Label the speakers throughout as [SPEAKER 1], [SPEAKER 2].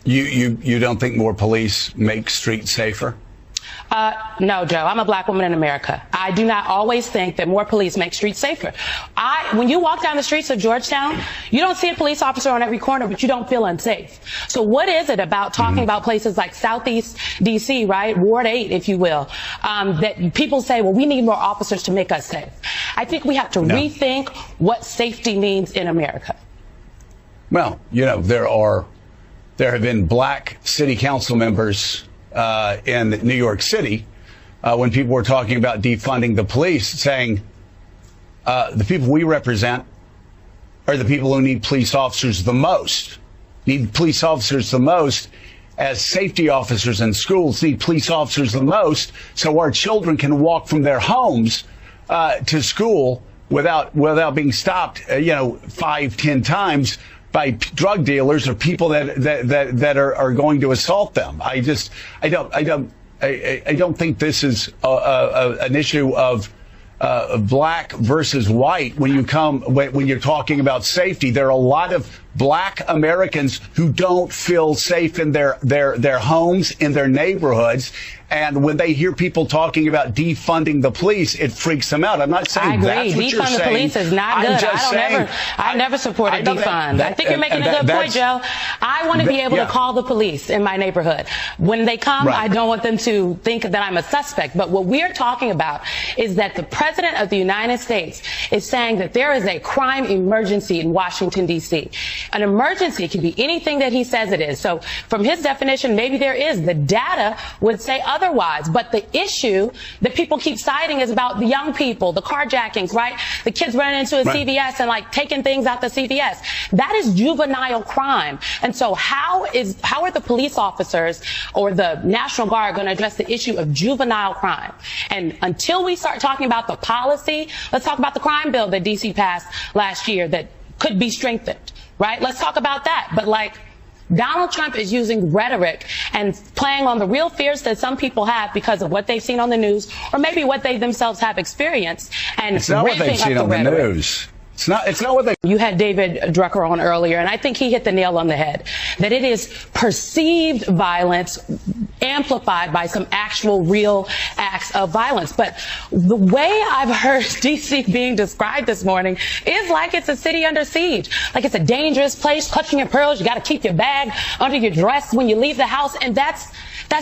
[SPEAKER 1] You don't think more police make streets safer?
[SPEAKER 2] No, Joe, I'm a black woman in America. I do not always think that more police make streets safer. When you walk down the streets of Georgetown, you don't see a police officer on every corner, but you don't feel unsafe. So what is it about talking about places like Southeast D.C., right, Ward 8, if you will, that people say, well, we need more officers to make us safe? I think we have to rethink what safety means in America.
[SPEAKER 1] Well, you know, there have been black city council members in New York City, when people were talking about defunding the police, saying the people we represent are the people who need police officers the most, as safety officers in schools need police officers the most, so our children can walk from their homes to school without being stopped, 5-10 times by drug dealers or people that are going to assault them. I don't think this is an issue of black versus white. When you're talking about safety, there are a lot of black Americans who don't feel safe in their homes, in their neighborhoods. And when they hear people talking about defunding the police, it freaks them out. I'm not saying that's what you're saying.
[SPEAKER 2] Defund the police is not good. I never supported defund. I think you're making a good point, Joe. I want to be able to call the police in my neighborhood. When they come, I don't want them to think that I'm a suspect. But what we're talking about is that the President of the United States is saying that there is a crime emergency in Washington, D.C. An emergency can be anything that he says it is. So from his definition, maybe there is. The data would say otherwise. But the issue that people keep citing is about the young people, the carjackings, right? The kids running into a CVS and taking things out the CVS. That is juvenile crime. And so how are the police officers or the National Guard going to address the issue of juvenile crime? And until we start talking about the policy, let's talk about the crime bill that DC passed last year that could be strengthened, right? Let's talk about that. But Donald Trump is using rhetoric and playing on the real fears that some people have because of what they've seen on the news or maybe what they themselves have experienced. And
[SPEAKER 1] it's not what they've seen on the news. It's not what they...
[SPEAKER 2] You had David Drucker on earlier, and I think he hit the nail on the head, that it is perceived violence amplified by some actual real acts of violence. But the way I've heard D.C. being described this morning is like it's a city under siege, like it's a dangerous place, clutching your pearls. You got to keep your bag under your dress when you leave the house, and that's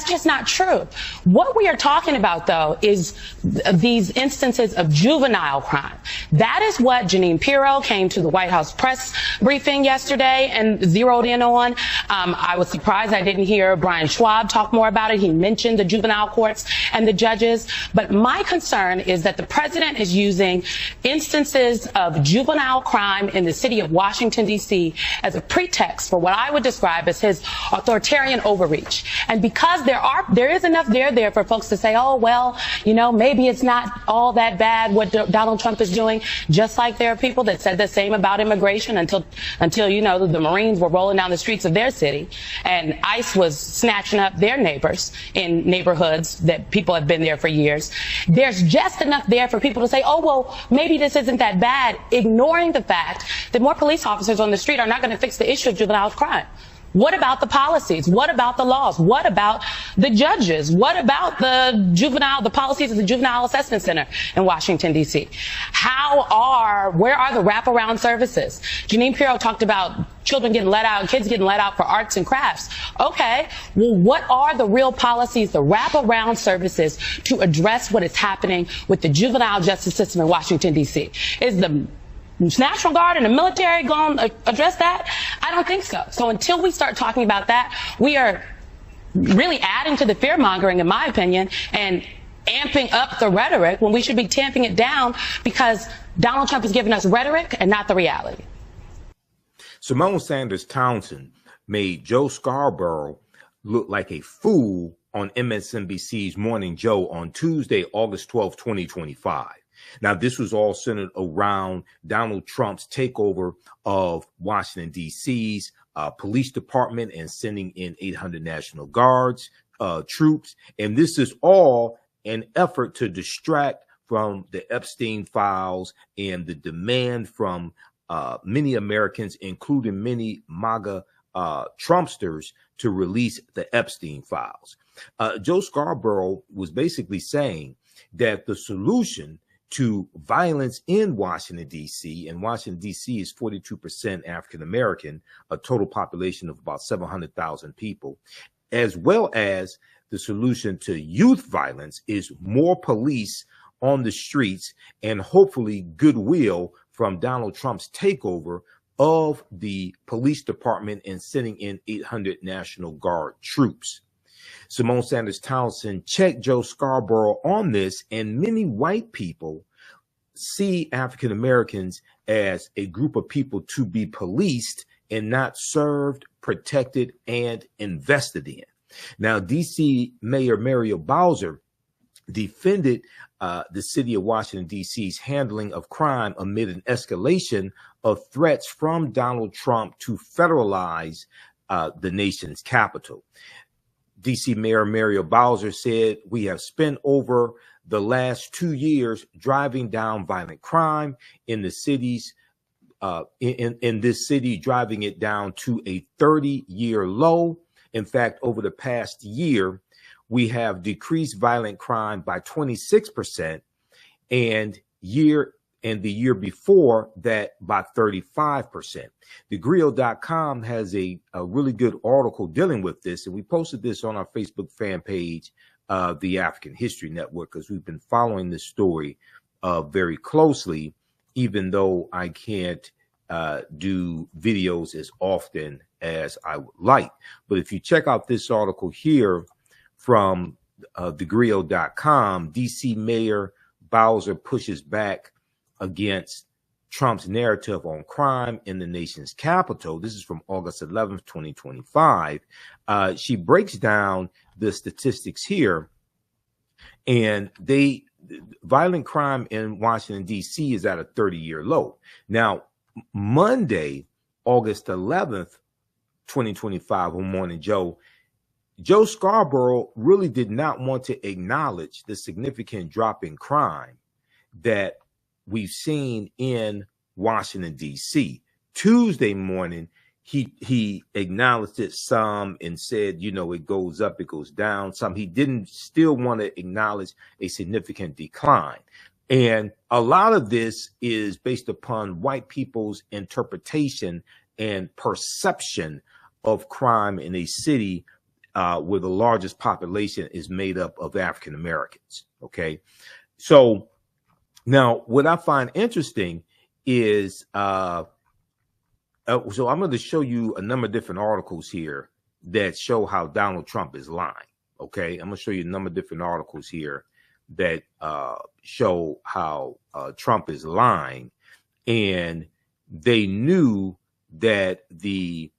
[SPEAKER 2] just not true. What we are talking about, though, is these instances of juvenile crime. That is what Jeanine Pirro came to the White House press briefing yesterday and zeroed in on. I was surprised I didn't hear Brian Schwab talk more about it. He mentioned the juvenile courts and the judges. But my concern is that the president is using instances of juvenile crime in the city of Washington, D.C. as a pretext for what I would describe as his authoritarian overreach. And because there is enough there for folks to say, oh, well, maybe it's not all that bad what Donald Trump is doing, just like there are people that said the same about immigration until the Marines were rolling down the streets of their city and ICE was snatching up their neighbors in neighborhoods that people have been there for years. There's just enough there for people to say, oh, well, maybe this isn't that bad, ignoring the fact that more police officers on the street are not going to fix the issue of juvenile crime. What about the policies? What about the laws? What about the judges? What about the policies of the Juvenile Assessment Center in Washington, D.C.? Where are the wraparound services? Jeanine Pirro talked about children getting let out, kids getting let out for arts and crafts. Okay, well, what are the real policies, the wraparound services to address what is happening with the juvenile justice system in Washington, D.C.? Is the National Guard and the military going to address that? I don't think so. So until we start talking about that, we are really adding to the fear mongering, in my opinion, and amping up the rhetoric when we should be tamping it down because Donald Trump is giving us rhetoric and not the reality.
[SPEAKER 3] Symone Sanders Townsend made Joe Scarborough look like a fool on MSNBC's Morning Joe on Tuesday, August 12, 2025. Now, this was all centered around Donald Trump's takeover of Washington, D.C.'s police department and sending in 800 National Guards troops. And this is all an effort to distract from the Epstein files and the demand from many Americans, including many MAGA Trumpsters to release the Epstein files. Joe Scarborough was basically saying that the solution to violence in Washington, D.C., and Washington, D.C. is 42% African-American, a total population of about 700,000 people, as well as the solution to youth violence is more police on the streets and hopefully goodwill from Donald Trump's takeover of the police department and sending in 800 National Guard troops. Symone Sanders Townsend checked Joe Scarborough on this, and many white people see African Americans as a group of people to be policed and not served, protected, and invested in. Now, D.C. Mayor Muriel Bowser defended the city of Washington, D.C.'s handling of crime amid an escalation of threats from Donald Trump to federalize the nation's capital. D.C. Mayor Muriel Bowser said, "We have spent over the last 2 years driving down violent crime in the cities, in this city, driving it down to a 30-year low. In fact, over the past year, we have decreased violent crime by 26%, and the year before that by 35%. TheGrio.com has a really good article dealing with this, and we posted this on our Facebook fan page, the African History Network, because we've been following this story very closely, even though I can't do videos as often as I would like. But if you check out this article here from TheGrio.com, DC Mayor Bowser pushes back against Trump's narrative on crime in the nation's capital. This is from August 11th, 2025. She breaks down the statistics here, and violent crime in Washington, D.C. is at a 30-year low. Now, Monday, August 11th, 2025, on Morning Joe, Joe Scarborough really did not want to acknowledge the significant drop in crime that we've seen in Washington, D.C. Tuesday morning, he acknowledged it some and said, you know, it goes up, it goes down some. He didn't still want to acknowledge a significant decline. And a lot of this is based upon white people's interpretation and perception of crime in a city where the largest population is made up of African Americans. Okay. So now what I find interesting is, so I'm going to show you a number of different articles here that show how Donald Trump is lying. Okay. I'm going to show you a number of different articles here that show how Trump is lying. And they knew that the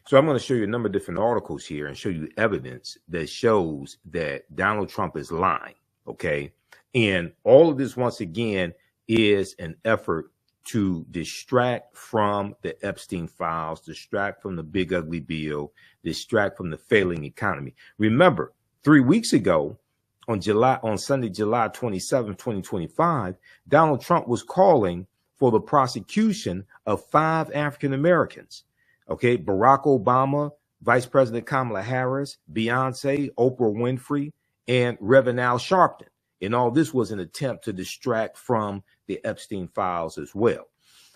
[SPEAKER 3] So I'm going to show you a number of different articles here and show you evidence that shows that Donald Trump is lying. Okay. And all of this, once again, is an effort to distract from the Epstein files, distract from the big ugly bill, distract from the failing economy. Remember, 3 weeks ago, on Sunday, July 27, 2025, Donald Trump was calling for the prosecution of 5 African Americans. Okay, Barack Obama, Vice President Kamala Harris, Beyonce, Oprah Winfrey, and Reverend Al Sharpton. And all this was an attempt to distract from the Epstein files as well.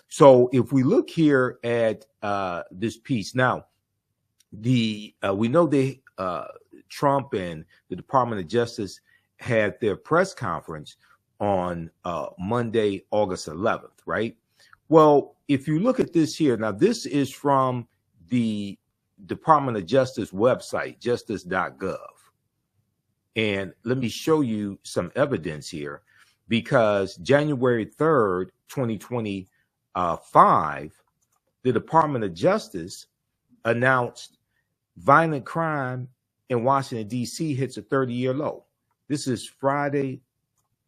[SPEAKER 3] So if we look here at this piece now, we know Trump and the Department of Justice had their press conference on Monday, August 11th, right? Well, if you look at this here, now this is from the Department of Justice website, justice.gov. And let me show you some evidence here, because January 3rd, 2025, the Department of Justice announced violent crime in Washington, D.C. hits a 30-year low. This is Friday,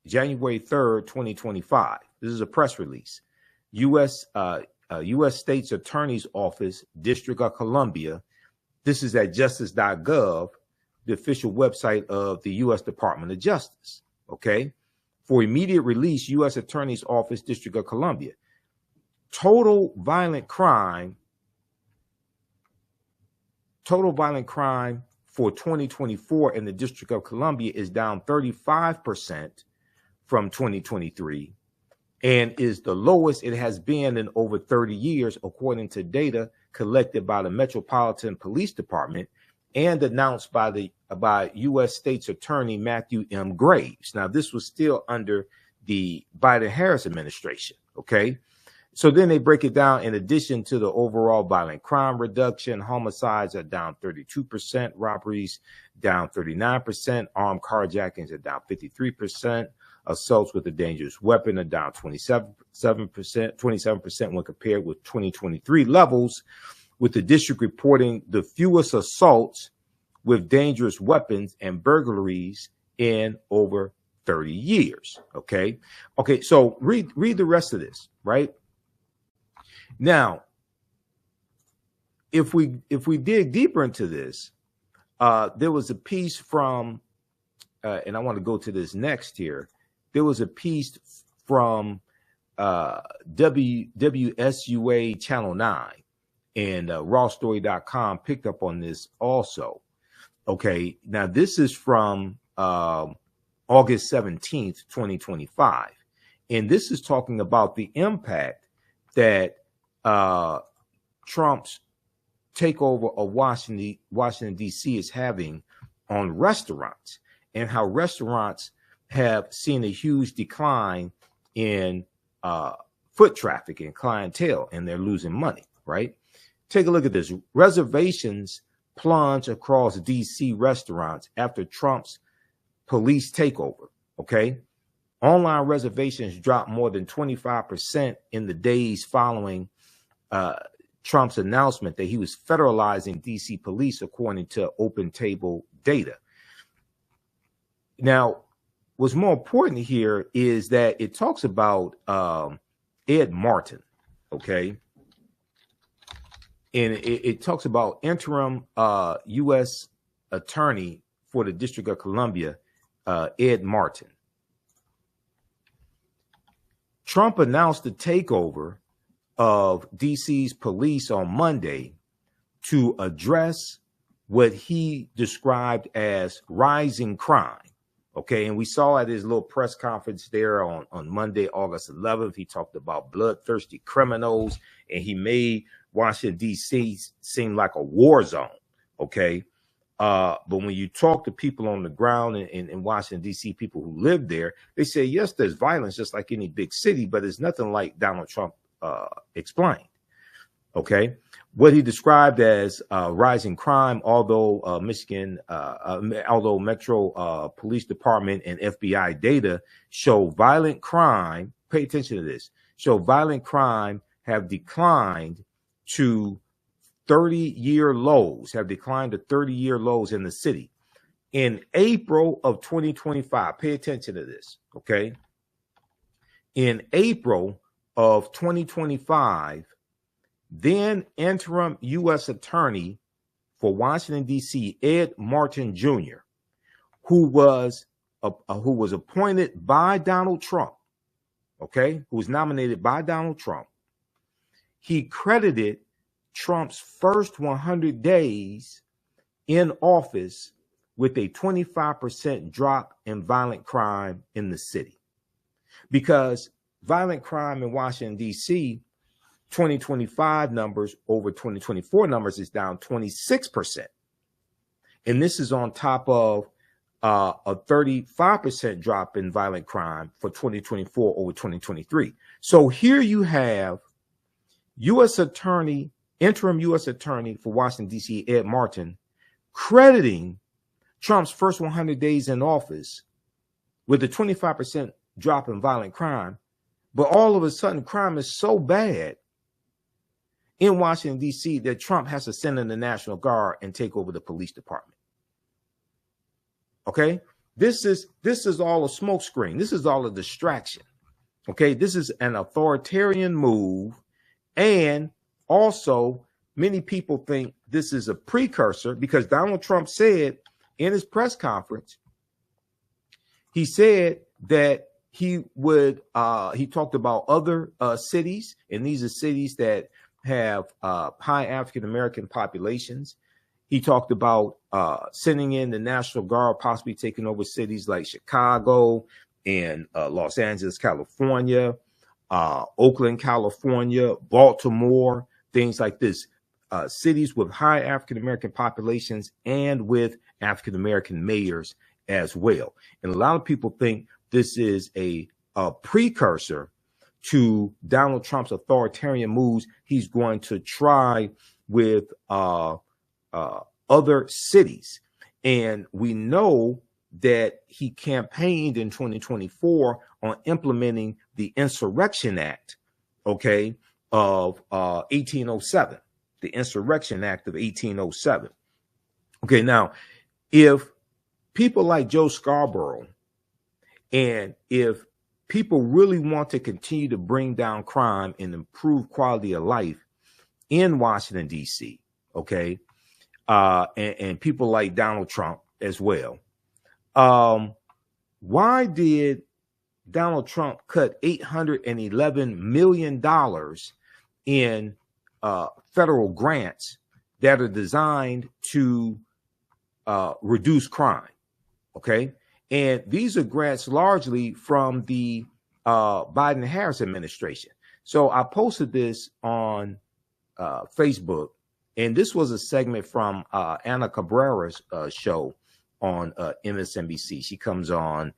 [SPEAKER 3] January 3rd, 2025. This is a press release. U.S. State's Attorney's Office, District of Columbia. This is at justice.gov. the official website of the U.S. Department of Justice. Okay. For immediate release, U.S. Attorney's Office, District of Columbia. Total violent crime for 2024 in the District of Columbia is down 35% from 2023 and is the lowest it has been in over 30 years, according to data collected by the Metropolitan Police Department and announced by U.S. State's Attorney Matthew M. Graves. Now, this was still under the Biden-Harris administration, okay? So then they break it down. In addition to the overall violent crime reduction, homicides are down 32%, robberies down 39%, armed carjackings are down 53%, assaults with a dangerous weapon are down 27% when compared with 2023 levels, with the district reporting the fewest assaults with dangerous weapons and burglaries in over 30 years. Okay. So read the rest of this, right? Now, if we dig deeper into this, there was a piece from, and I want to go to this next here. There was a piece from WSUA Channel 9, and rawstory.com picked up on this also. Okay, now this is from August 17th, 2025, and this is talking about the impact that Trump's takeover of Washington, D.C. is having on restaurants, and how restaurants have seen a huge decline in foot traffic and clientele, and they're losing money, right? Take a look at this. Reservations plunge across D.C. restaurants after Trump's police takeover, okay? Online reservations dropped more than 25% in the days following Trump's announcement that he was federalizing D.C. police, according to Open Table data. Now, what's more important here is that it talks about Ed Martin, okay? And it talks about interim U.S. attorney for the District of Columbia, Ed Martin. Trump announced the takeover of D.C.'s police on Monday to address what he described as rising crime. Okay, and we saw at his little press conference there on Monday, August 11th, he talked about bloodthirsty criminals, and he made Washington, D.C. seem like a war zone. Okay, but when you talk to people on the ground in Washington, D.C., people who live there, they say, yes, there's violence just like any big city, but it's nothing like Donald Trump explained. Okay, what he described as rising crime, although although Metro Police Department and FBI data show violent crime, pay attention to this, show violent crime have declined to 30-year lows, in the city. In April of 2025, pay attention to this, okay? In April of 2025, then interim U.S. attorney for Washington, D.C., Ed Martin Jr., who was appointed by Donald Trump, okay, who was nominated by Donald Trump, he credited Trump's first 100 days in office with a 25% drop in violent crime in the city. Because violent crime in Washington, D.C., 2025 numbers over 2024 numbers is down 26%. And this is on top of a 35% drop in violent crime for 2024 over 2023. So here you have interim U.S. attorney for Washington, D.C., Ed Martin, crediting Trump's first 100 days in office with a 25% drop in violent crime. But all of a sudden, crime is so bad in Washington, D.C., that Trump has to send in the National Guard and take over the police department. Okay, this is all a smokescreen. This is all a distraction. Okay, this is an authoritarian move, and also many people think this is a precursor because Donald Trump said in his press conference, he said that he would, he talked about other cities, and these are cities that have high African-American populations. He talked about sending in the National Guard, possibly taking over cities like Chicago and Los Angeles, California, Oakland, California, Baltimore, things like this. Cities with high African-American populations and with African-American mayors as well. And a lot of people think this is a precursor to Donald Trump's authoritarian moves he's going to try with other cities. And we know that he campaigned in 2024 on implementing the Insurrection Act, okay, of 1807, the Insurrection Act of 1807. Okay, now, if people like Joe Scarborough, and if people really want to continue to bring down crime and improve quality of life in Washington, D.C., okay, and people like Donald Trump as well, why did Donald Trump cut $811 million in federal grants that are designed to reduce crime? Okay. And these are grants largely from the Biden-Harris administration. So I posted this on Facebook, and this was a segment from Ana Cabrera's show on MSNBC. She comes on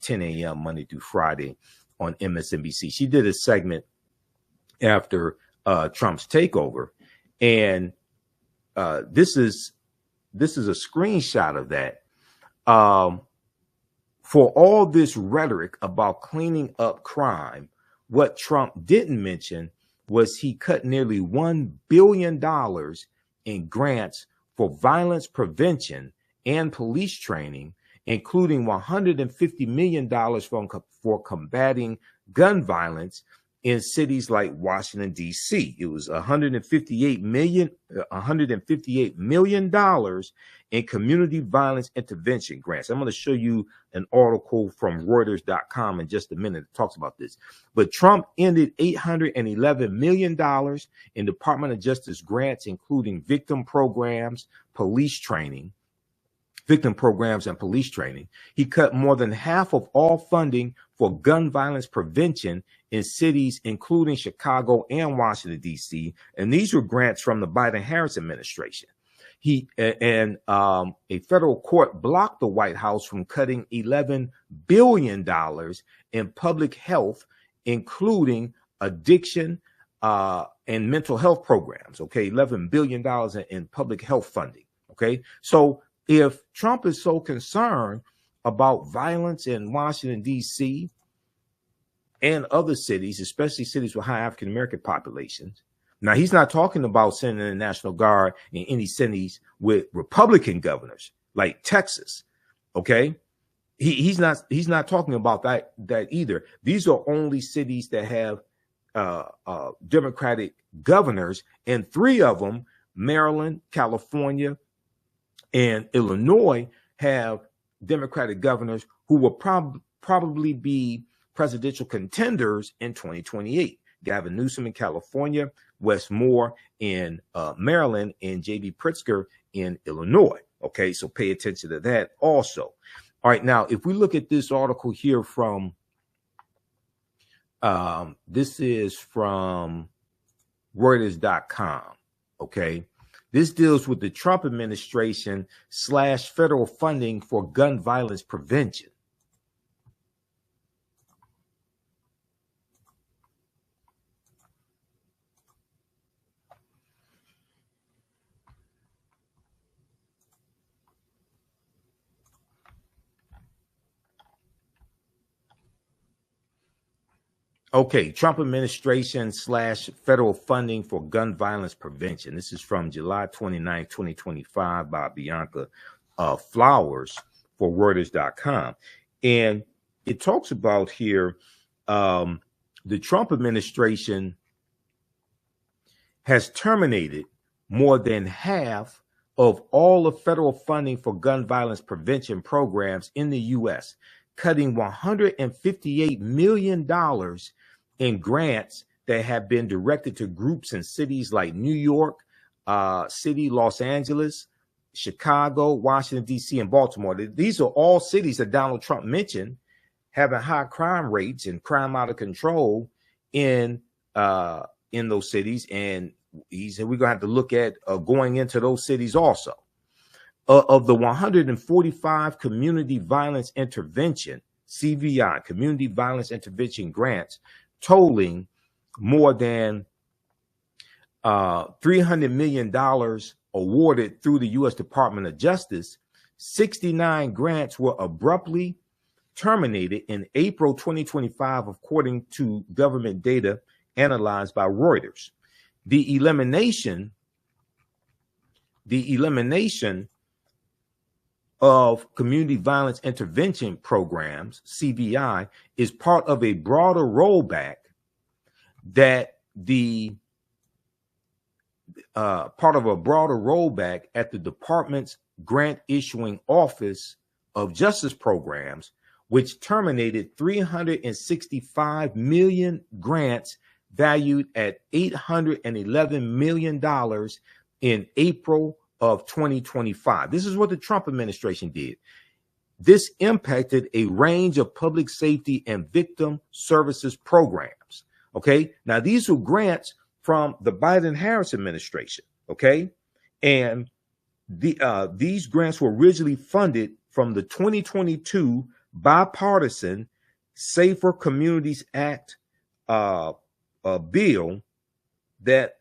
[SPEAKER 3] 10 a.m. Monday through Friday on MSNBC. She did a segment after Trump's takeover, and this is a screenshot of that. For all this rhetoric about cleaning up crime, what Trump didn't mention was he cut nearly $1 billion in grants for violence prevention and police training, including $150 million for combating gun violence in cities like Washington, D.C. It was $158 million in community violence intervention grants. I'm going to show you an article from Reuters.com in just a minute that talks about this. But Trump ended $811 million in Department of Justice grants, including victim programs, and police training. He cut more than half of all funding for gun violence prevention in cities including Chicago and Washington, D.C. And these were grants from the Biden-Harris administration. A federal court blocked the White House from cutting $11 billion in public health, including addiction and mental health programs. Okay, $11 billion in public health funding. Okay, so if Trump is so concerned about violence in Washington, D.C. and other cities, especially cities with high African-American populations, now he's not talking about sending the National Guard in any cities with Republican governors like Texas. Okay, he's not talking about that either. These are only cities that have Democratic governors, and 3 of them, Maryland, California, and Illinois, have Democratic governors who will probably be presidential contenders in 2028. Gavin Newsom in California, Wes Moore in Maryland, and J.B. Pritzker in Illinois. Okay, so pay attention to that also. All right, now, if we look at this article here from, this is from Reuters.com, okay? This deals with the Trump administration / federal funding for gun violence prevention. Okay, Trump administration / federal funding for gun violence prevention. This is from July 29, 2025 by Bianca Flowers for Reuters.com. And it talks about here the Trump administration has terminated more than half of all of federal funding for gun violence prevention programs in the U.S., cutting $158 million in grants that have been directed to groups in cities like New York City, Los Angeles, Chicago, Washington, D.C., and Baltimore. These are all cities that Donald Trump mentioned having high crime rates and crime out of control in those cities. And he said we're going to have to look at going into those cities also. Of the 145 community violence intervention, CVI, community violence intervention grants, totaling more than $300 million awarded through the U.S. Department of Justice, 69 grants were abruptly terminated in April 2025, according to government data analyzed by Reuters. The elimination of community violence intervention programs, CVI, is part of a broader rollback at the department's grant issuing office of justice programs, which terminated 365 million grants valued at $811 million in April of 2025. This is what the Trump administration did. This impacted a range of public safety and victim services programs. Okay, now these were grants from the Biden-Harris administration. Okay, and these grants were originally funded from the 2022 bipartisan Safer Communities Act bill that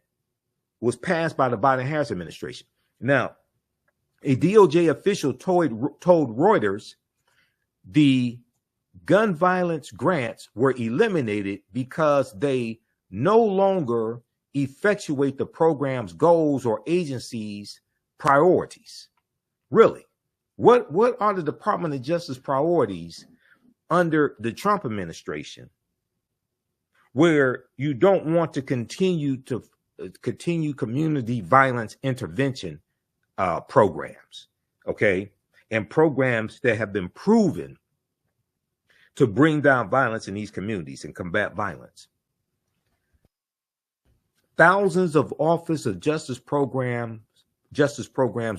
[SPEAKER 3] was passed by the Biden-Harris administration. Now, a DOJ official told Reuters the gun violence grants were eliminated because they no longer effectuate the program's goals or agency's priorities. Really? What are the Department of Justice priorities under the Trump administration, where you don't want to continue community violence intervention programs, okay, and programs that have been proven to bring down violence in these communities and combat violence? Thousands of Office of Justice programs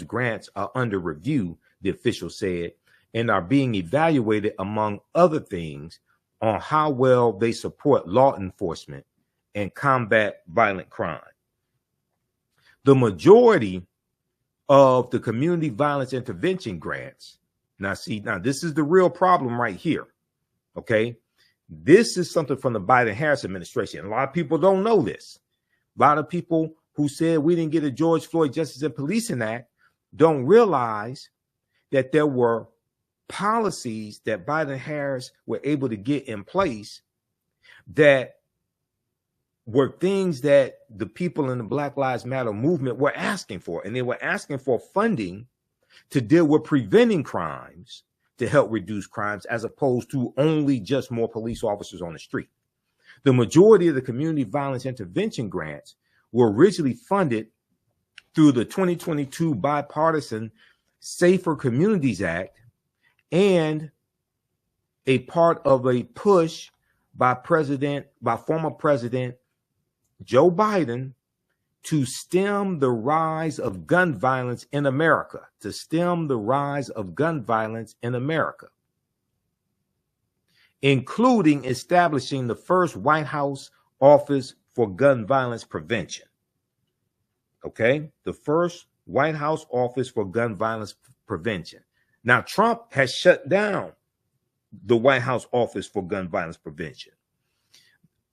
[SPEAKER 3] grants are under review, the official said, and are being evaluated, among other things, on how well they support law enforcement and combat violent crime. The majority of the community violence intervention grants, now this is the real problem right here, okay? This is something from the Biden-Harris administration. A lot of people don't know this. A lot of people who said we didn't get a George Floyd Justice and Policing Act don't realize that there were policies that Biden-Harris were able to get in place that were things that the people in the Black Lives Matter movement were asking for. And they were asking for funding to deal with preventing crimes, to help reduce crimes, as opposed to only just more police officers on the street. The majority of the community violence intervention grants were originally funded through the 2022 bipartisan Safer Communities Act and a part of a push by former President Joe Biden to stem the rise of gun violence in America, including establishing the first White House Office for Gun Violence Prevention. Okay, the first White House Office for Gun Violence Prevention. Now, Trump has shut down the White House Office for Gun Violence Prevention.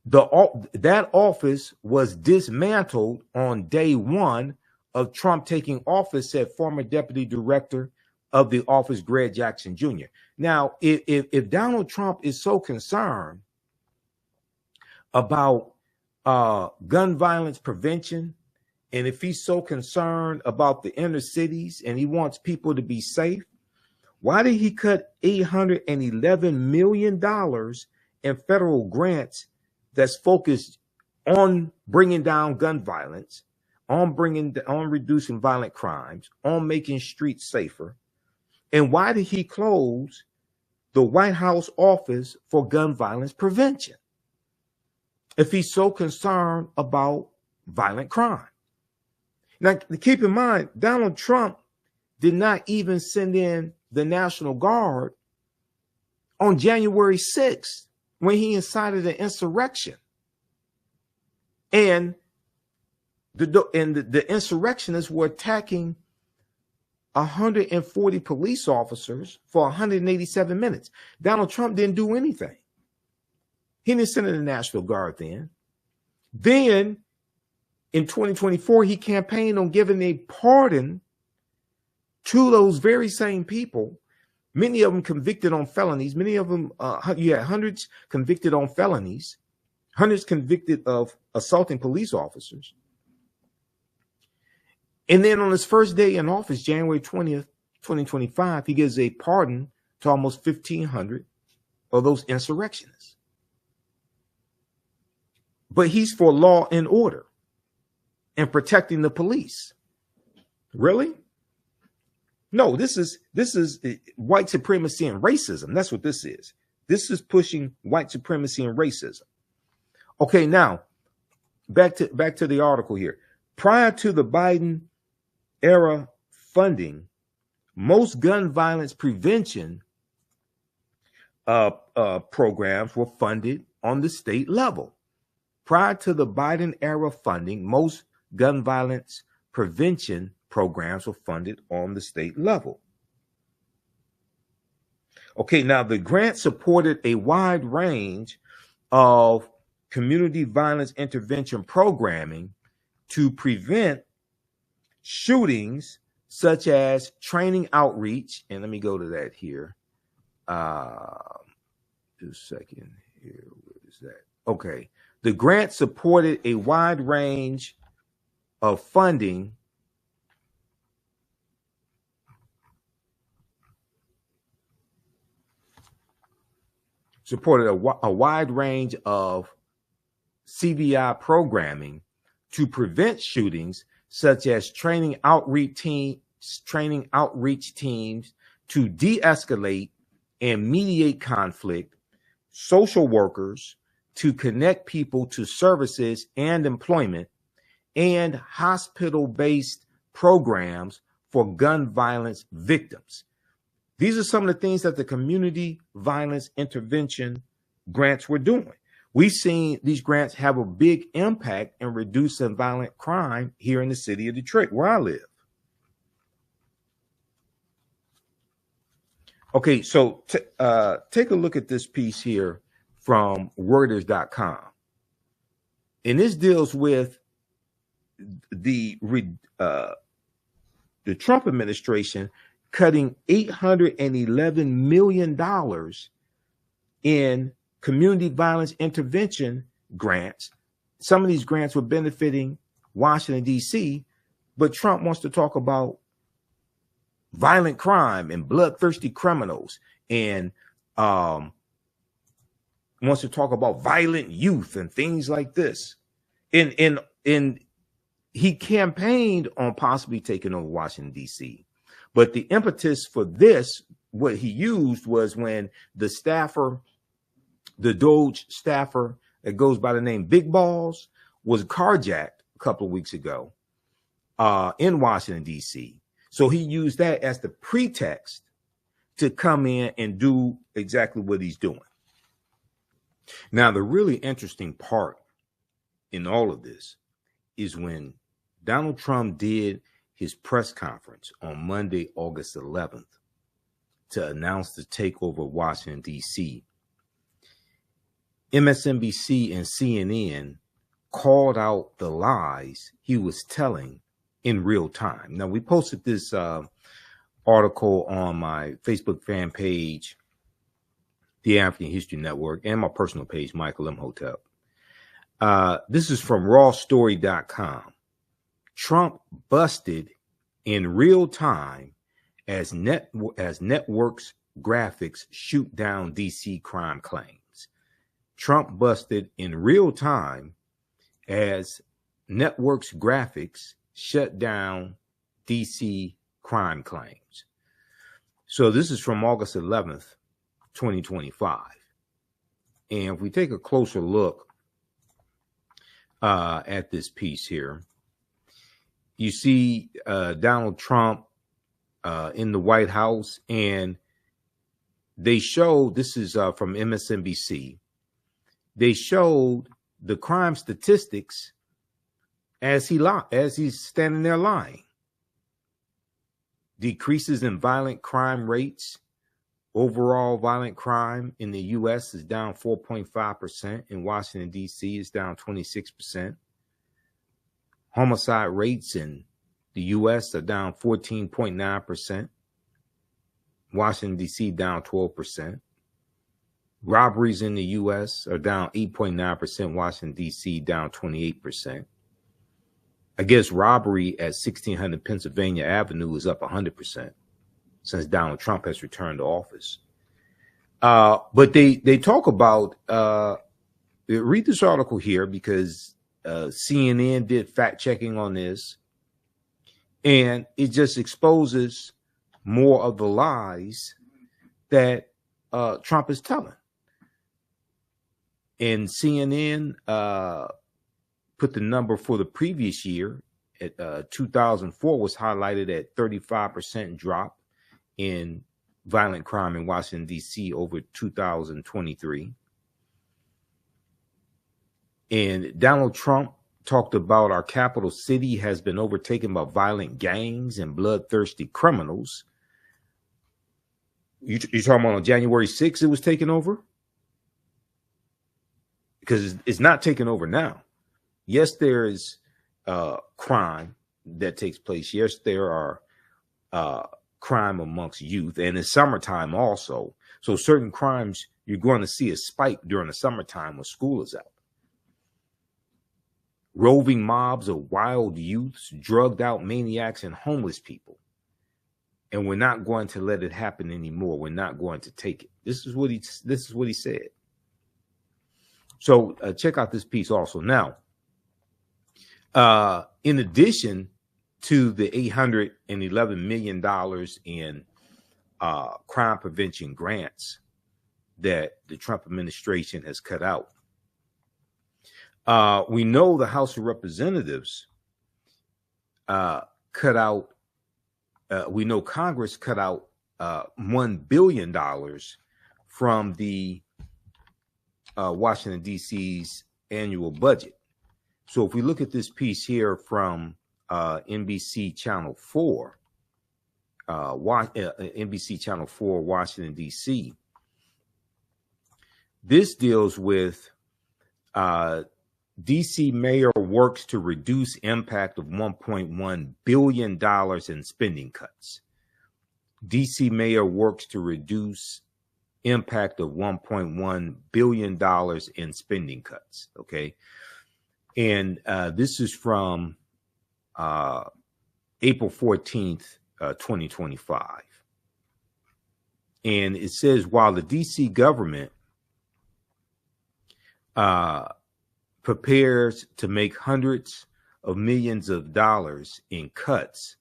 [SPEAKER 3] That office was dismantled on day one of Trump taking office, said former Deputy Director of the office, Greg Jackson Jr. Now, if Donald Trump is so concerned about gun violence prevention, and if he's so concerned about the inner cities and he wants people to be safe, why did he cut $811 million in federal grants that's focused on bringing down gun violence, on reducing violent crimes, on making streets safer. And why did he close the White House office for gun violence prevention if he's so concerned about violent crime? Now, keep in mind, Donald Trump did not even send in the National Guard on January 6th when he incited an insurrection. And the insurrectionists were attacking 140 police officers for 187 minutes. Donald Trump didn't do anything. He didn't send in the National Guard then. Then in 2024, he campaigned on giving a pardon to those very same people, many of them convicted on felonies. Many of them, you had hundreds convicted on felonies, hundreds convicted of assaulting police officers. And then on his first day in office, January 20th, 2025, he gives a pardon to almost 1,500 of those insurrectionists. But he's for law and order and protecting the police. Really? No, this is white supremacy and racism. That's what this is. This is pushing white supremacy and racism. Okay, now back to the article here. Prior to the Biden era funding, most gun violence prevention programs were funded on the state level. Prior to the Biden era funding, most gun violence prevention programs were funded on the state level. Okay, now the grant supported a wide range of community violence intervention programming to prevent shootings, such as training outreach. And let me go to that here. Just a second here. Where is that? Okay. The grant supported a wide range of funding supported a wide range of CVI programming to prevent shootings, such as training outreach teams to de-escalate and mediate conflict, social workers to connect people to services and employment, and hospital-based programs for gun violence victims. These are some of the things that the community violence intervention grants were doing. We've seen these grants have a big impact in reducing violent crime here in the city of Detroit, where I live. Okay, so take a look at this piece here from Reuters.com. And this deals with the Trump administration cutting $811 million in community violence intervention grants. Some of these grants were benefiting Washington, D.C., but Trump wants to talk about violent crime and bloodthirsty criminals, and wants to talk about violent youth and things like this. And he campaigned on possibly taking over Washington, D.C., but the impetus for this, what he used was when the staffer, the Doge staffer that goes by the name Big Balls, was carjacked a couple of weeks ago in Washington, D.C. So he used that as the pretext to come in and do exactly what he's doing. Now, the really interesting part in all of this is when Donald Trump did his press conference on Monday, August 11th, to announce the takeover of Washington, D.C., MSNBC and CNN called out the lies he was telling in real time. Now, we posted this article on my Facebook fan page, The African History Network, and my personal page, Michael Imhotep. This is from rawstory.com. Trump busted in real time as networks graphics shoot down DC crime claims. Trump busted in real time as Networks Graphics shut down DC crime claims. So this is from August 11th, 2025. And if we take a closer look at this piece here, you see Donald Trump in the White House, and they showed, this is from MSNBC, they showed the crime statistics as he's standing there lying. Decreases in violent crime rates. Overall violent crime in the U.S. is down 4.5%. In Washington, D.C. is down 26%. Homicide rates in the U.S. are down 14.9%. Washington, D.C. down 12%. Robberies in the U.S. are down 8.9%. Washington, D.C. down 28%. I guess robbery at 1600 Pennsylvania Avenue is up 100% since Donald Trump has returned to office. But they talk about, read this article here because CNN did fact checking on this, and it just exposes more of the lies that Trump is telling. And CNN put the number for the previous year at 2004 was highlighted at 35% drop in violent crime in Washington, D.C. over 2023. And Donald Trump talked about our capital city has been overtaken by violent gangs and bloodthirsty criminals. You're talking about on January 6th it was taken over? Because it's not taken over now. Yes, there is crime that takes place. Yes, there are crime amongst youth, and in summertime also. So certain crimes, you're going to see a spike during the summertime when school is out. Roving mobs of wild youths, drugged out maniacs, and homeless people. And we're not going to let it happen anymore. We're not going to take it. This is what he said. So check out this piece also. Now, in addition to the $811 million in crime prevention grants that the Trump administration has cut out, we know the House of Representatives cut out, we know Congress cut out $1 billion from the Washington, D.C.'s annual budget. So if we look at this piece here from NBC Channel 4, NBC Channel 4, Washington, D.C., this deals with D.C. mayor works to reduce impact of $1.1 billion in spending cuts. D.C. mayor works to reduce impact of $1.1 billion in spending cuts. Okay. And this is from April 14th, 2025. And it says, while the D.C. government prepares to make hundreds of millions of dollars in cuts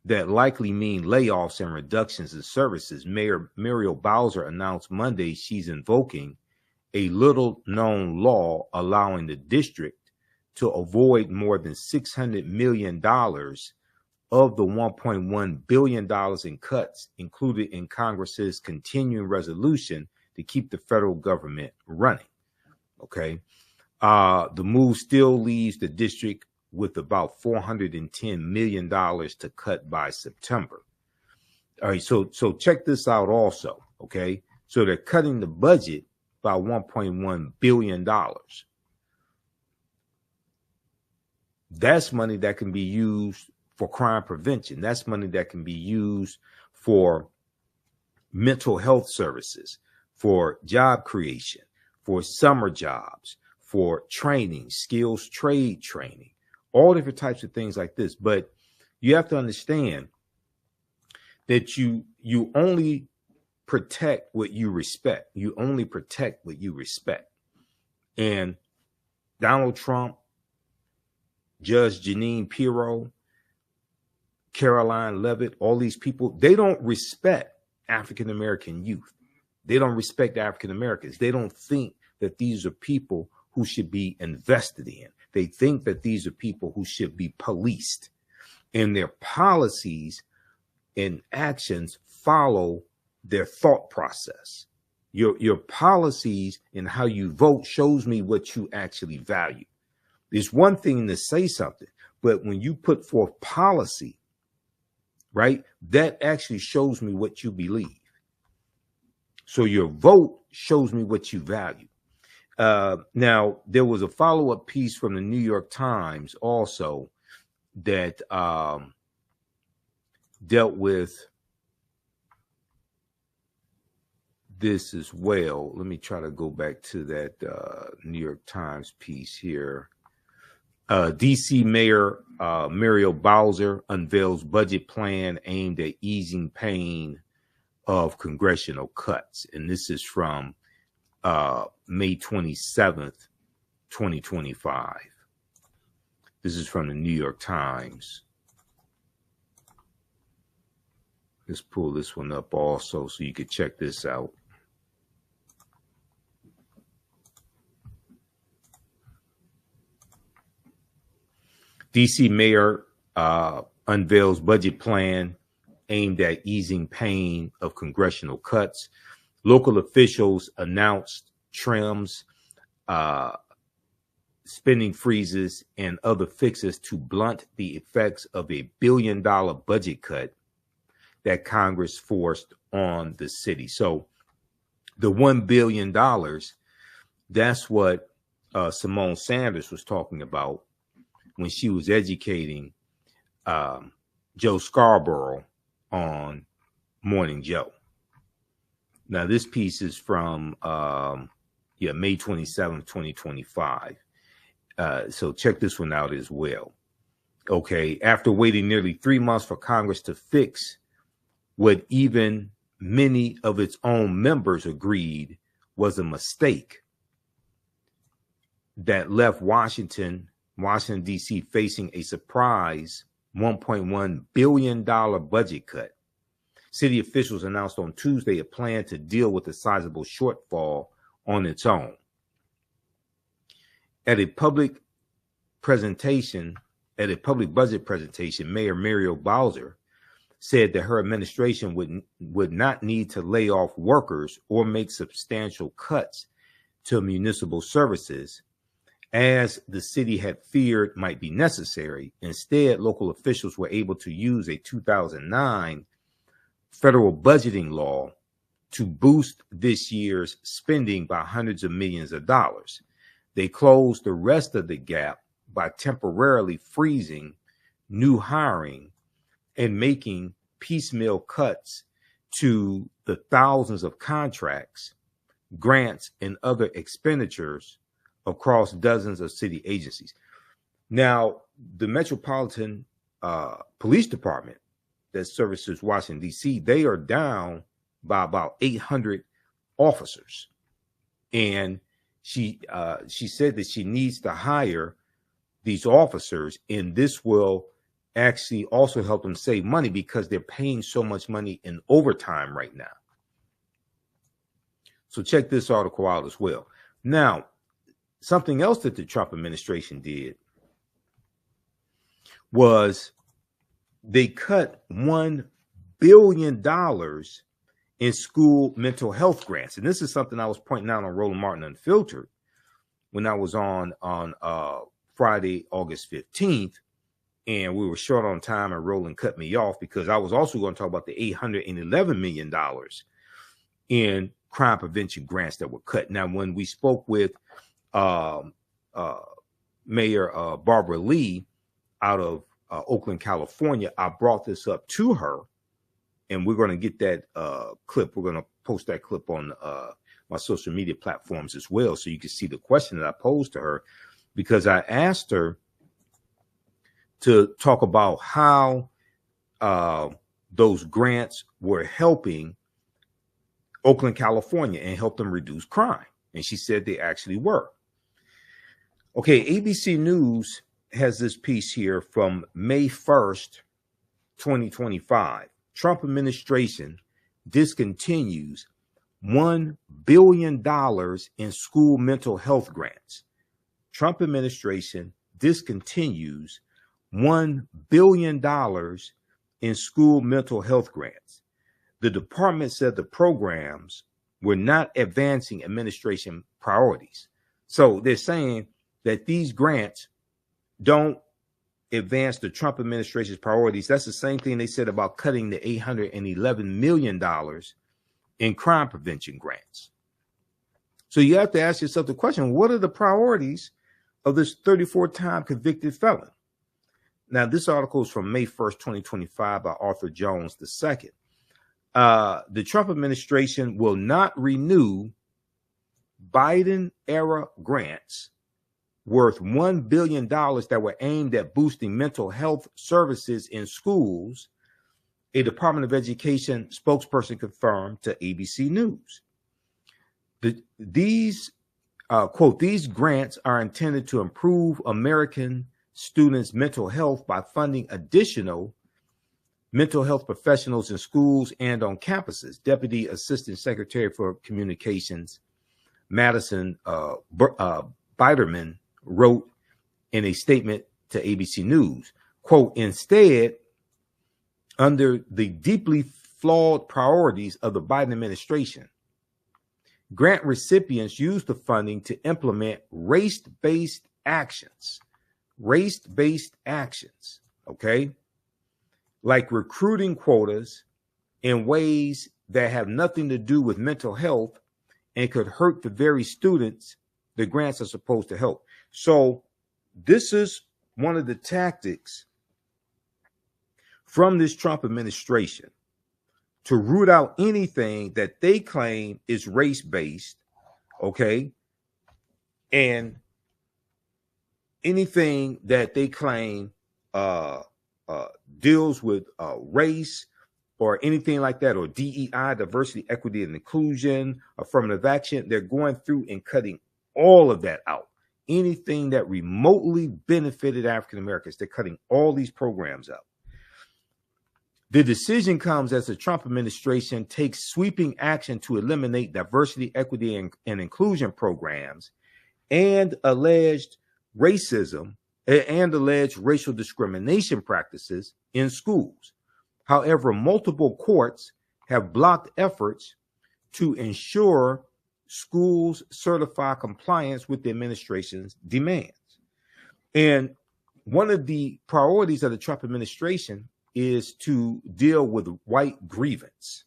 [SPEAKER 3] that likely mean layoffs and reductions in services, Mayor Muriel Bowser announced Monday she's invoking a little-known law allowing the district to avoid more than $600 million of the $1.1 billion in cuts included in Congress's continuing resolution to keep the federal government running. Okay. The move still leaves the district with about $410 million to cut by September. All right. So check this out also. Okay. So they're cutting the budget by $1.1 billion. That's money that can be used for crime prevention. That's money that can be used for mental health services, for job creation, for summer jobs, for training, skills trade training, all different types of things like this. But you have to understand that you only protect what you respect. You only protect what you respect. And Donald Trump Judge Jeanine Pirro, Caroline Levitt, all these people, they don't respect African-American youth. They don't respect African Americans. They don't think that these are people who should be invested in. They think that these are people who should be policed, and their policies and actions follow their thought process. Your policies and how you vote shows me what you actually value. It's one thing to say something, but when you put forth policy, right, that actually shows me what you believe. So your vote shows me what you value. Now, there was a follow-up piece from the New York Times also that dealt with this as well. Let me try to go back to that New York Times piece here. DC Mayor Muriel Bowser unveils budget plan aimed at easing pain of congressional cuts. And this is from May 27th, 2025. This is from the New York Times. Let's pull this one up also so you can check this out. DC Mayor unveils budget plan aimed at easing pain of congressional cuts. Local officials announced trims, spending freezes, and other fixes to blunt the effects of a $1 billion budget cut that Congress forced on the city. So the $1 billion, that's what Symone Sanders was talking about when she was educating Joe Scarborough on Morning Joe. Now, this piece is from May 27th, 2025. So check this one out as well. Okay, after waiting nearly 3 months for Congress to fix what even many of its own members agreed was a mistake that left Washington, D.C. facing a surprise $1.1 billion budget cut. City officials announced on Tuesday a plan to deal with the sizable shortfall on its own. At a public budget presentation, Mayor Muriel Bowser said that her administration would not need to lay off workers or make substantial cuts to municipal services, as the city had feared might be necessary. Instead, local officials were able to use a 2009 federal budgeting law to boost this year's spending by hundreds of millions of dollars. They closed the rest of the gap by temporarily freezing new hiring and making piecemeal cuts to the thousands of contracts, grants, and other expenditures across dozens of city agencies. Now, the Metropolitan Police Department that services Washington, D.C., they are down by about 800 officers. And she said that she needs to hire these officers, and this will actually also help them save money because they're paying so much money in overtime right now. So check this article out as well. Now, something else that the Trump administration did was they cut $1 billion in school mental health grants. And this is something I was pointing out on Roland Martin Unfiltered when I was on Friday, August 15th. And we were short on time and Roland cut me off because I was also going to talk about the $811 million in crime prevention grants that were cut. Now, when we spoke with Mayor Barbara Lee out of Oakland, California, I brought this up to her, and we're going to get that clip. We're going to post that clip on my social media platforms as well, so you can see the question that I posed to her, because I asked her to talk about how those grants were helping Oakland, California, and help them reduce crime. And she said they actually were. Okay, ABC News has this piece here from May 1st, 2025. Trump administration discontinues $1 billion in school mental health grants. Trump administration discontinues $1 billion in school mental health grants. The department said the programs were not advancing administration priorities. So they're saying that these grants don't advance the Trump administration's priorities. That's the same thing they said about cutting the $811 million in crime prevention grants. So you have to ask yourself the question, what are the priorities of this 34-time convicted felon? Now, this article is from May 1st, 2025 by Arthur Jones II. The Trump administration will not renew Biden-era grants worth $1 billion that were aimed at boosting mental health services in schools, a Department of Education spokesperson confirmed to ABC News. These grants are intended to improve American students' mental health by funding additional mental health professionals in schools and on campuses. Deputy Assistant Secretary for Communications Madison Biderman wrote in a statement to ABC News, quote, instead, under the deeply flawed priorities of the Biden administration, grant recipients use the funding to implement race-based actions, okay, like recruiting quotas in ways that have nothing to do with mental health and could hurt the very students the grants are supposed to help. So this is one of the tactics from this Trump administration to root out anything that they claim is race-based, okay, and anything that they claim deals with race or anything like that, or DEI, diversity, equity, and inclusion, affirmative action. They're going through and cutting all of that out. Anything that remotely benefited African Americans, they're cutting all these programs out. The decision comes as the Trump administration takes sweeping action to eliminate diversity, equity, and inclusion programs and alleged racism and alleged racial discrimination practices in schools. However, multiple courts have blocked efforts to ensure schools certify compliance with the administration's demands. And one of the priorities of the Trump administration is to deal with white grievance.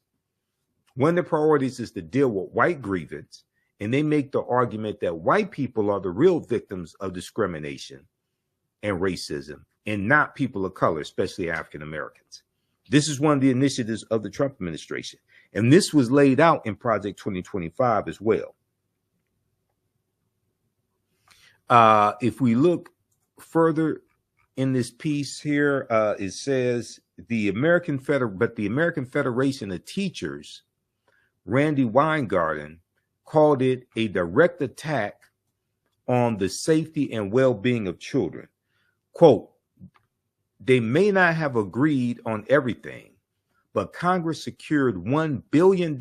[SPEAKER 3] One of the priorities is to deal with white grievance, and they make the argument that white people are the real victims of discrimination and racism, and not people of color, especially African Americans. This is one of the initiatives of the Trump administration, and this was laid out in Project 2025 as well. If we look further in this piece here, it says the American Federation of Teachers, Randy Weingarten, called it a direct attack on the safety and well-being of children. Quote, they may not have agreed on everything, but Congress secured $1 billion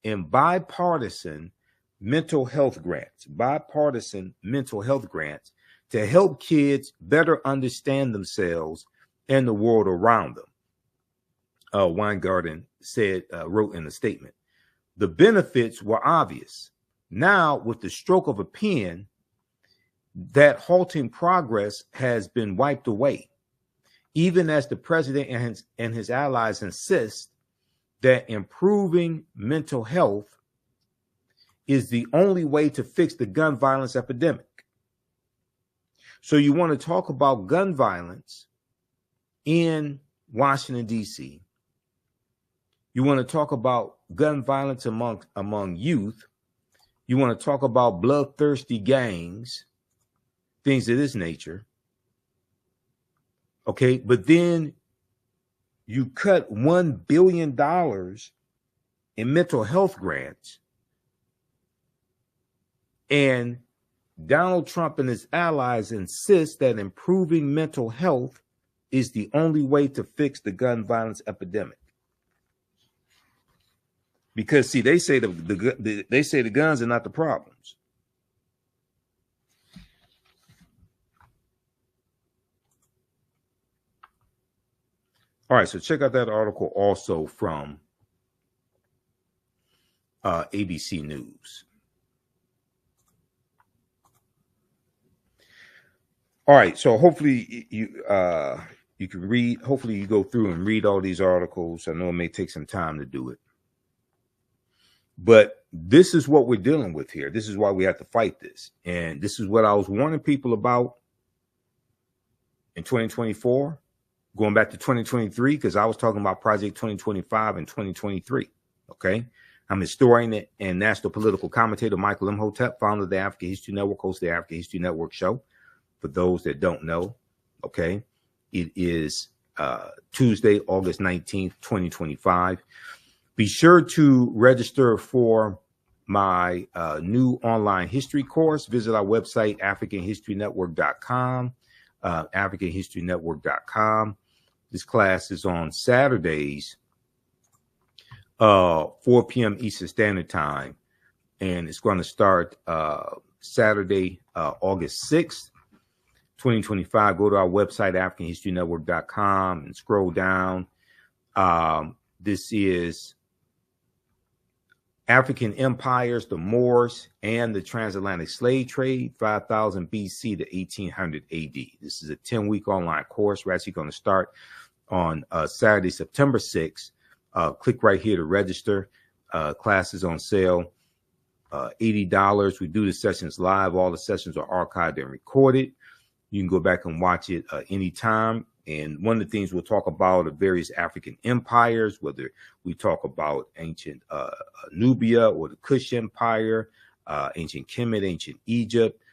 [SPEAKER 3] in bipartisan mental health grants, to help kids better understand themselves and the world around them. Weingarten wrote in a statement. The benefits were obvious. Now, with the stroke of a pen, that halting progress has been wiped away, even as the president and his allies insist that improving mental health is the only way to fix the gun violence epidemic. So you want to talk about gun violence in Washington, D.C. You want to talk about gun violence among youth. You want to talk about bloodthirsty gangs, things of this nature. Okay, but then you cut $1 billion in mental health grants, and Donald Trump and his allies insist that improving mental health is the only way to fix the gun violence epidemic. Because see, they say the guns are not the problems. All right, so check out that article also from ABC News. All right, so hopefully you can read. Hopefully you go through and read all these articles. I know it may take some time to do it, but this is what we're dealing with here. This is why we have to fight this, and this is what I was warning people about in 2024, going back to 2023, because I was talking about Project 2025 and 2023. Okay. I'm historian and national political commentator Michael Imhotep, founder of the African History Network, host of the African History Network show. For those that don't know, okay, it is Tuesday, August 19th, 2025. Be sure to register for my new online history course. Visit our website, AfricanHistoryNetwork.com, AfricanHistoryNetwork.com. This class is on Saturdays, 4 p.m. Eastern Standard Time, and it's going to start Saturday, August 6th. 2025. Go to our website, AfricanHistoryNetwork.com, and scroll down. This is African empires, the Moors, and the transatlantic slave trade, 5000 BC to 1800 AD. This is a 10-week online course. We're actually going to start on Saturday, September 6th. Click right here to register. Classes on sale, $80. We do the sessions live. All the sessions are archived and recorded. You can go back and watch it anytime. And one of the things we'll talk about are various African empires, whether we talk about ancient Nubia or the Kush Empire, ancient Kemet, ancient Egypt,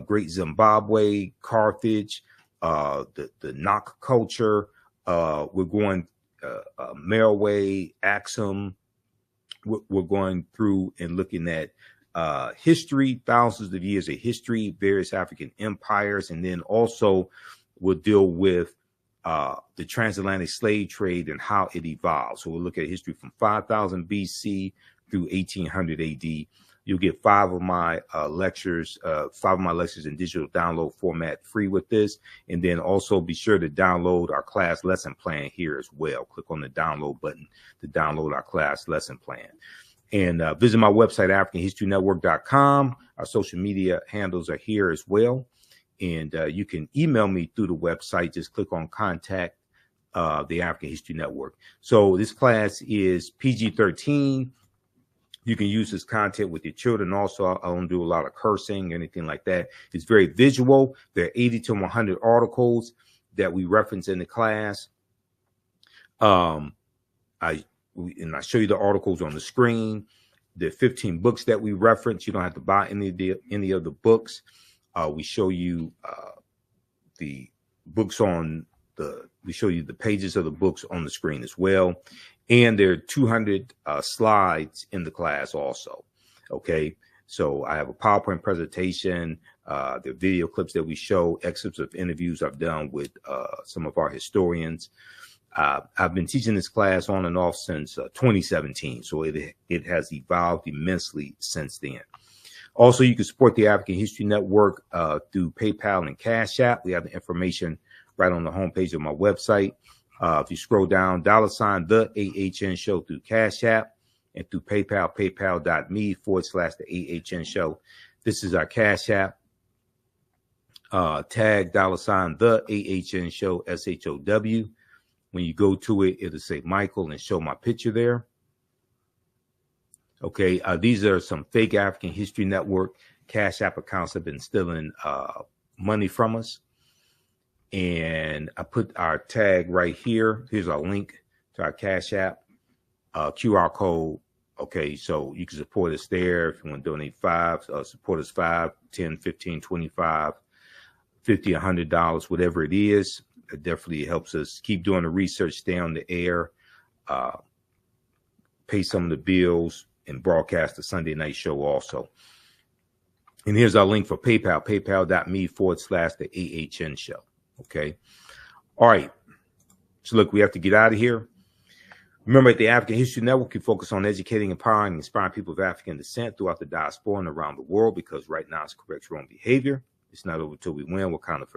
[SPEAKER 3] Great Zimbabwe, Carthage, the Nok culture. We're going Meroe, Axum. We're going through and looking at history, thousands of years of history, various African empires, and then also we'll deal with the transatlantic slave trade and how it evolved. So we'll look at history from 5000 BC through 1800 AD. You'll get 5 of my lectures in digital download format free with this. And then also be sure to download our class lesson plan here as well. Click on the download button to download our class lesson plan. And visit my website, AfricanHistoryNetwork.com. Our social media handles are here as well. And you can email me through the website. Just click on contact the African History Network. So this class is PG-13. You can use this content with your children. Also, I don't do a lot of cursing or anything like that. It's very visual. There are 80 to 100 articles that we reference in the class. I show you the articles on the screen. The 15 books that we reference. You don't have to buy any of the books. We show you the books we show you the pages of the books on the screen as well. And there are 200 slides in the class also. Okay. So I have a PowerPoint presentation, the video clips that we show, excerpts of interviews I've done with some of our historians. I've been teaching this class on and off since 2017, so it has evolved immensely since then. Also, you can support the African History Network through PayPal and Cash App. We have the information right on the homepage of my website. If you scroll down, $ the AHN show through Cash App, and through PayPal, paypal.me/the AHN show. This is our Cash App. Tag $ the AHN show, SHOW. When you go to it, it'll say Michael and show my picture there. Okay, these are some fake African History Network Cash App accounts that have been stealing money from us. And I put our tag right here. Here's our link to our Cash App, QR code. Okay, so you can support us there if you want to donate support us $5, $10, $15, $25, $50, $100, whatever it is. It definitely helps us keep doing the research, stay on the air, pay some of the bills, and broadcast the Sunday night show also. And here's our link for PayPal, paypal.me/the AHN show. Okay. All right. So look, we have to get out of here. Remember, at the African History Network, we focus on educating, empowering, and inspiring people of African descent throughout the diaspora and around the world, because right now it's correct wrong behavior. It's not over till we win. What kind of